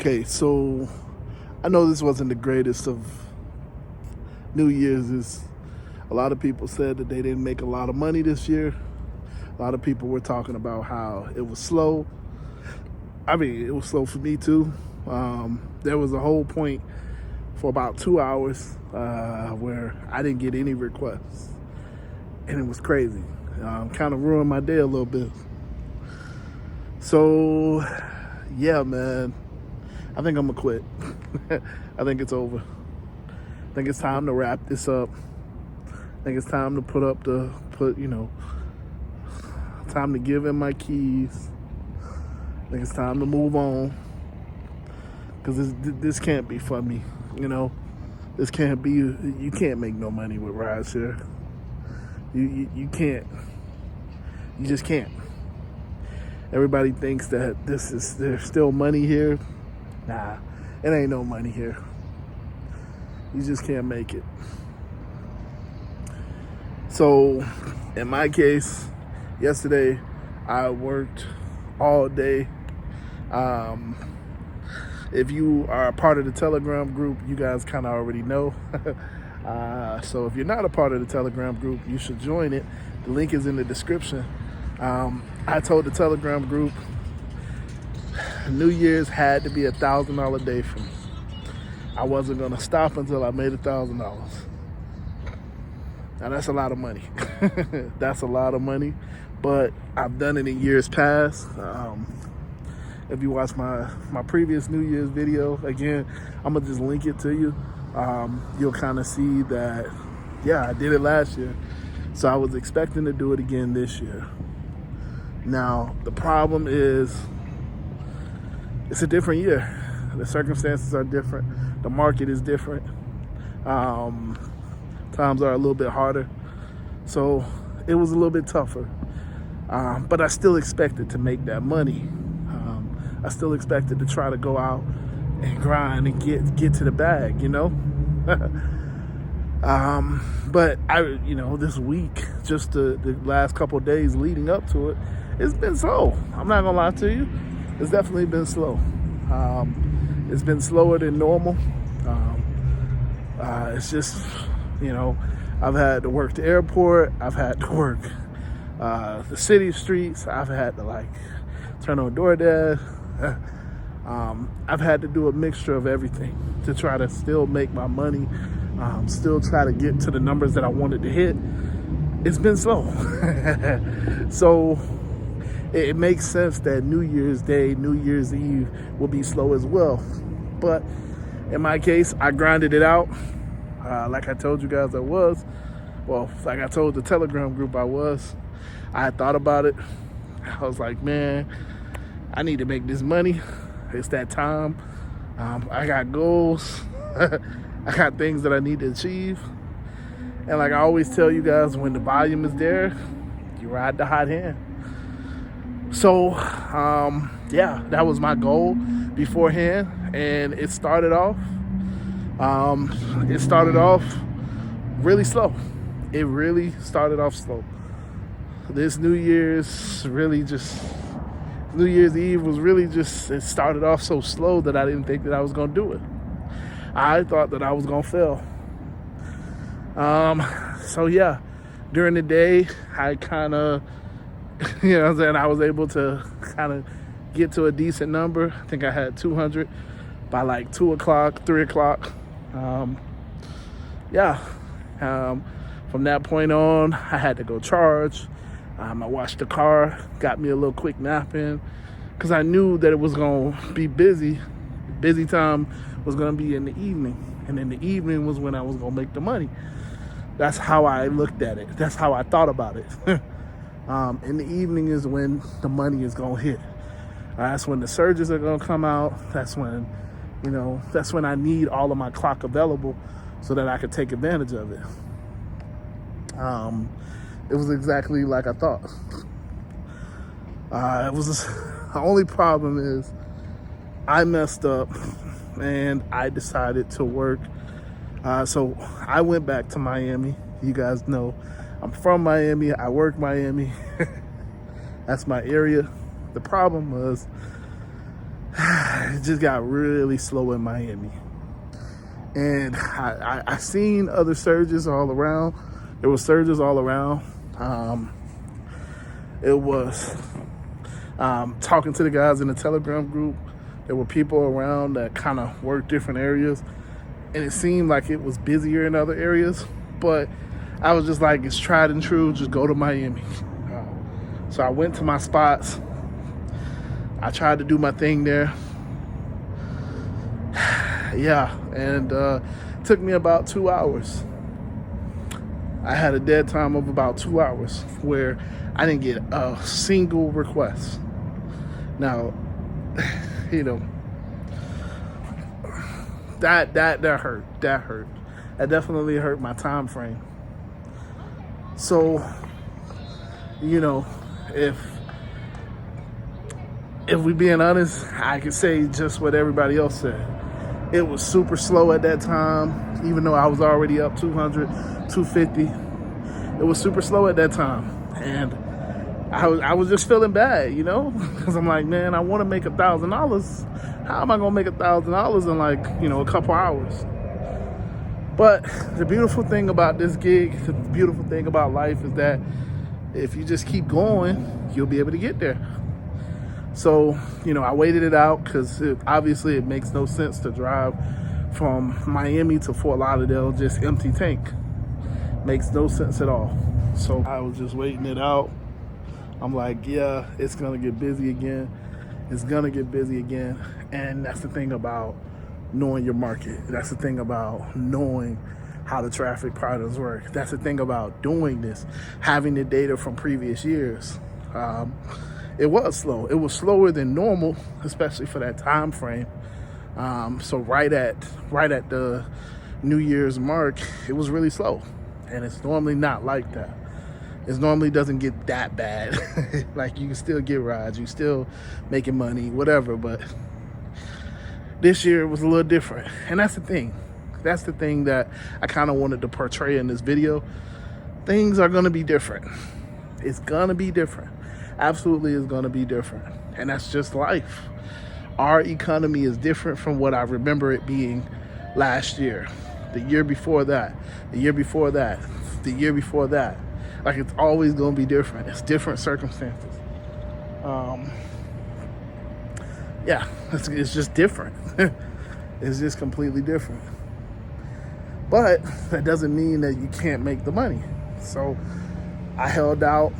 Okay, so I know this wasn't the greatest of New Year's. A lot of people said that they didn't make a lot of money this year. A lot of people were talking about how it was slow. I mean, it was slow for me too. There was a whole point for about 2 hours where I didn't get any requests. And it was crazy. Kind of ruined my day a little bit. So, yeah, man. I think I'm going to quit. I think it's over. I think it's time to wrap this up. I think it's time to time to give in my keys. I think it's time to move on. Because this can't be for me, This can't be, you can't make no money with rideshare. You can't. You just can't. Everybody thinks that there's still money here. Nah, it ain't no money here. You just can't make it. So, in my case, yesterday, I worked all day. If you are a part of the Telegram group, you guys kind of already know. So if you're not a part of the Telegram group, you should join it. The link is in the description. I told the Telegram group New Year's had to be $1,000 day for me. I wasn't going to stop until I made $1,000. Now that's a lot of money. That's a lot of money, but I've done it in years past. If you watch my previous New Year's video, again, I'm going to just link it to you. You'll kind of see that, yeah, I did it last year. So I was expecting to do it again this year. Now, the problem is it's a different year. The circumstances are different. The market is different. Times are a little bit harder. So it was a little bit tougher. But I still expected to make that money. I still expected to try to go out and grind and get to the bag, But this week, just the last couple of days leading up to it, it's been slow. I'm not gonna lie to you. It's definitely been slow. It's been slower than normal. It's just, I've had to work the airport. I've had to work the city streets. I've had to turn on DoorDash. I've had to do a mixture of everything to try to still make my money, still try to get to the numbers that I wanted to hit. It's been slow. So it makes sense that New Year's Day, New Year's Eve will be slow as well. But in my case, I grinded it out. Like I told you guys I was. Well, like I told the Telegram group I was. I had thought about it. I was like, man, I need to make this money. It's that time. I got goals. I got things that I need to achieve. And like I always tell you guys, when the volume is there, you ride the hot hand. So, yeah, that was my goal beforehand. And it started off really slow. It really started off slow. This New Year's Eve was really just, it started off so slow that I didn't think that I was going to do it. I thought that I was going to fail. So yeah, during the day, I kind of, I was able to kind of get to a decent number. I think I had 200 by 2 o'clock, 3 o'clock. From that point on, I had to go charge. I washed the car, got me a little quick nap in, because I knew that it was going to be busy. Busy time was going to be in the evening. And in the evening was when I was going to make the money. That's how I looked at it. That's how I thought about it. In the evening is when the money is going to hit. That's when the surges are going to come out. That's when, that's when I need all of my clock available so that I could take advantage of it. It was exactly like I thought. The only problem is I messed up and I decided to work. So I went back to Miami. You guys know I'm from Miami. I work Miami. That's my area. The problem was it just got really slow in Miami. And I seen other surges all around. There were surges all around. It was talking to the guys in the Telegram group. There were people around that kind of worked different areas, and it seemed like it was busier in other areas. But I was just like, it's tried and true. Just go to Miami. So I went to my spots. I tried to do my thing there. Yeah, and it took me about 2 hours. I had a dead time of about 2 hours where I didn't get a single request. Now, you know, that hurt. That hurt. That definitely hurt my time frame. So, you know, if we being honest, I could say just what everybody else said. It was super slow at that time, even though I was already up 200, 250. It was super slow at that time. And I was just feeling bad, you know, because I'm like, man, I want to make $1,000. How am I going to make $1,000 in like, you know, a couple hours? But the beautiful thing about this gig, the beautiful thing about life is that if you just keep going, you'll be able to get there. So, you know, I waited it out because obviously it makes no sense to drive from Miami to Fort Lauderdale just empty tank. Makes no sense at all. So I was just waiting it out. I'm like, yeah, it's going to get busy again. It's going to get busy again. And that's the thing about knowing your market. That's the thing about knowing how the traffic patterns work. That's the thing about doing this, having the data from previous years. It was slow. It was slower than normal, especially for that time frame. So right at the New Year's mark, it was really slow. And it's normally not like that. It normally doesn't get that bad. Like, you can still get rides, you still making money, whatever. But this year was a little different. And that's the thing. That's the thing that I kind of wanted to portray in this video. Things are going to be different. It's going to be different. Absolutely is going to be different. And that's just life. Our economy is different from what I remember it being last year, the year before that, the year before that, the year before that. Like, it's always going to be different. It's different circumstances. Yeah, it's just different. It's just completely different. But that doesn't mean that you can't make the money. So I held out,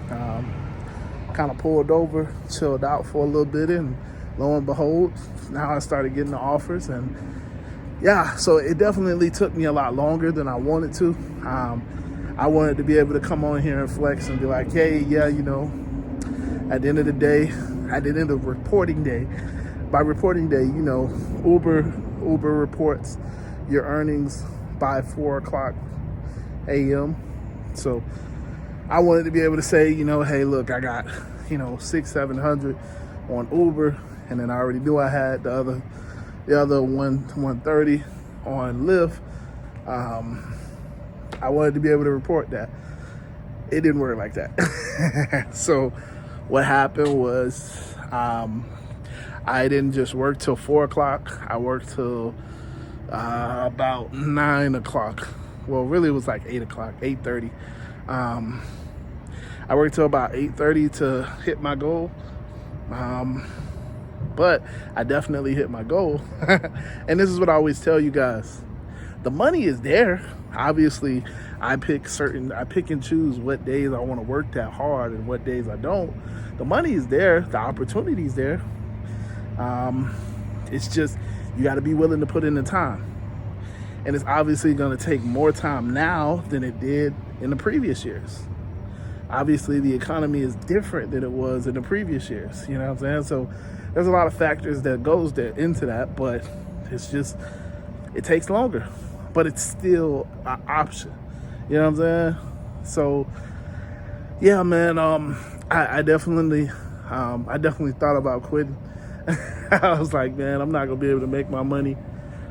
kind of pulled over, chilled out for a little bit, and lo and behold, now I started getting the offers. And yeah, so it definitely took me a lot longer than I wanted to. I wanted to be able to come on here and flex and be like, hey, yeah, you know, at the end of the day, at the end of reporting day, by reporting day, you know, Uber reports your earnings by 4 o'clock a.m. So I wanted to be able to say, you know, hey, look, I got, you know, 600-700 on Uber, and then I already knew I had the other 130 on Lyft. I wanted to be able to report that. It didn't work like that. So what happened was, I didn't just work till 4 o'clock. I worked till about 9 o'clock. Well, really it was like 8 o'clock, 8:30. I worked till about 8:30 to hit my goal. But I definitely hit my goal. And this is what I always tell you guys. The money is there. Obviously, I pick and choose what days I want to work that hard and what days I don't. The money is there. The opportunity is there. It's just, you got to be willing to put in the time. And it's obviously going to take more time now than it did in the previous years. Obviously, the economy is different than it was in the previous years. You know what I'm saying? So there's a lot of factors that goes there into that, but it's just, it takes longer, but it's still an option. You know what I'm saying? So yeah, man, I definitely thought about quitting. I was like, man, I'm not gonna be able to make my money.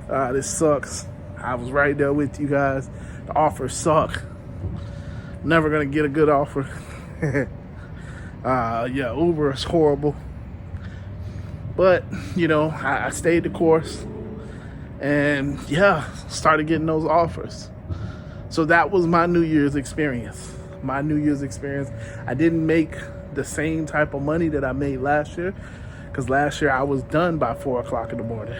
This sucks. I was right there with you guys. The offers suck. Never gonna get a good offer. Yeah, Uber is horrible. But, I stayed the course and started getting those offers. So that was my New Year's experience. I didn't make the same type of money that I made last year, because last year I was done by 4 o'clock in the morning.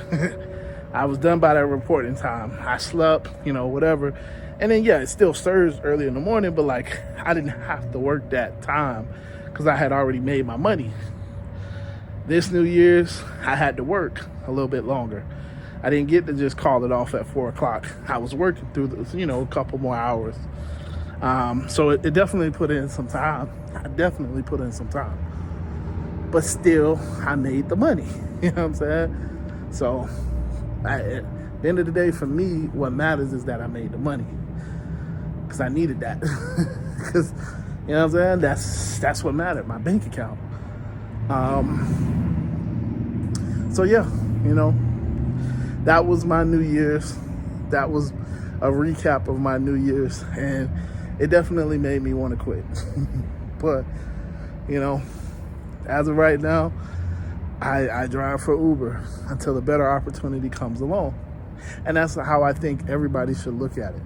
I was done by that reporting time. I slept, whatever. And then, it still stirs early in the morning, but like I didn't have to work that time because I had already made my money. This New Year's, I had to work a little bit longer. I didn't get to just call it off at 4 o'clock. I was working through this, a couple more hours. So it definitely put in some time. But still, I made the money. You know what I'm saying? So at the end of the day, for me, what matters is that I made the money. Because I needed that. Because, you know what I'm saying? That's what mattered, my bank account. So that was my New Year's. That was a recap of my New Year's, and it definitely made me want to quit. But, as of right now, I drive for Uber until a better opportunity comes along. And that's how I think everybody should look at it.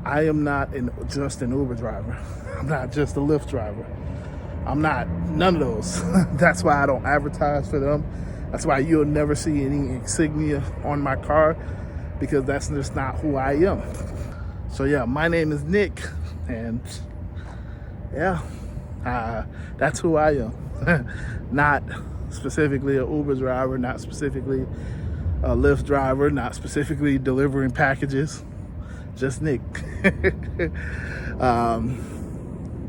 I am not just an Uber driver. I'm not just a Lyft driver. I'm not none of those. That's why I don't advertise for them. That's why you'll never see any insignia on my car, because that's just not who I am. So my name is Nick, and that's who I am. Not specifically an Uber driver, not specifically a Lyft driver, not specifically delivering packages, just Nick.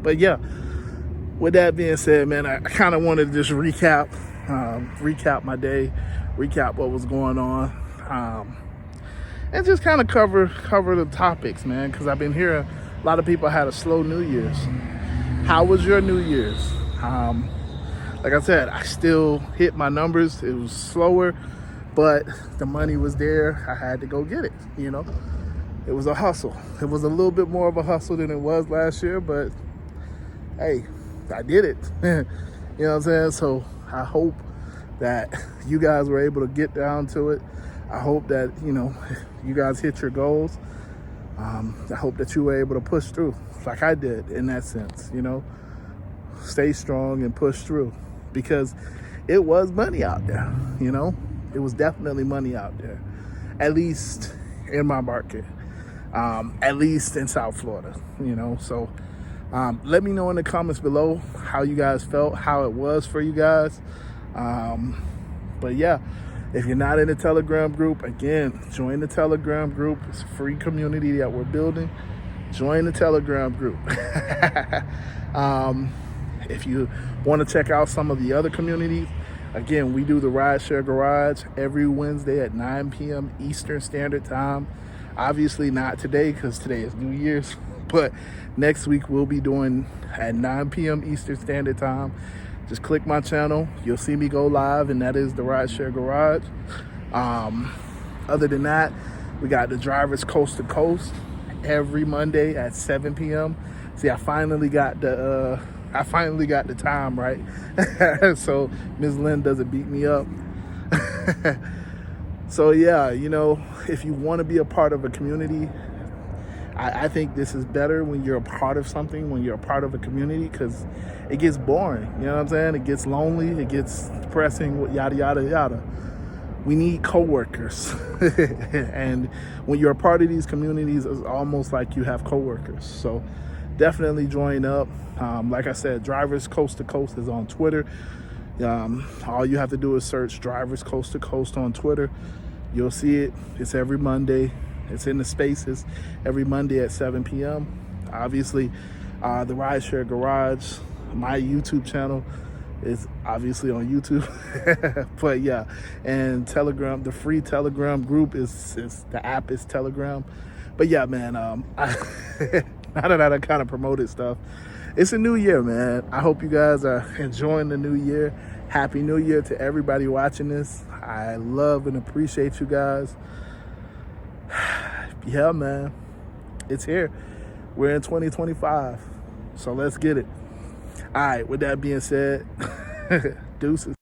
But with that being said, man, I kind of wanted to just recap my day, recap what was going on, and just kind of cover the topics, man, because I've been hearing a lot of people had a slow New Year's. How was your New Year's? Like I said, I still hit my numbers. It was slower, but the money was there. I had to go get it, It was a hustle. It was a little bit more of a hustle than it was last year, but hey, I did it. You know what I'm saying? So I hope that you guys were able to get down to it. I hope that, you guys hit your goals. I hope that you were able to push through like I did in that sense, Stay strong and push through, because it was money out there, It was definitely money out there, at least in my market, at least in South Florida, So let me know in the comments below how you guys felt, how it was for you guys. But if you're not in the Telegram group, again, join the Telegram group. It's a free community that we're building. Join the Telegram group. If you want to check out some of the other communities, again, we do the Rideshare Garage every Wednesday at 9 p.m. Eastern Standard Time. Obviously not today, because today is New Year's, but next week we'll be doing at 9 p.m. Eastern Standard Time. Just click my channel. You'll see me go live, and that is the Rideshare Garage. Other than that, we got the Drivers Coast to Coast every Monday at 7 p.m. See, I finally got the time right. So Ms. Lynn doesn't beat me up. So if you want to be a part of a community, I think this is better when you're a part of something, when you're a part of a community, because it gets boring. You know what I'm saying? It gets lonely. It gets depressing, yada, yada, yada. We need coworkers. And when you're a part of these communities, it's almost like you have coworkers. So definitely join up. Like I said, Drivers Coast to Coast is on Twitter. All you have to do is search Drivers Coast to Coast on Twitter. You'll see it. It's every Monday. It's in the spaces every Monday at 7 p.m. Obviously, the Rideshare Garage, my YouTube channel, is obviously on YouTube. But and Telegram, the free Telegram group is the app is Telegram. But man, now that I kind of promoted stuff, it's a new year, man. I hope you guys are enjoying the new year. Happy New Year to everybody watching this. I love and appreciate you guys. Yeah, man, it's here. We're in 2025, so let's get it. All right, with that being said, deuces.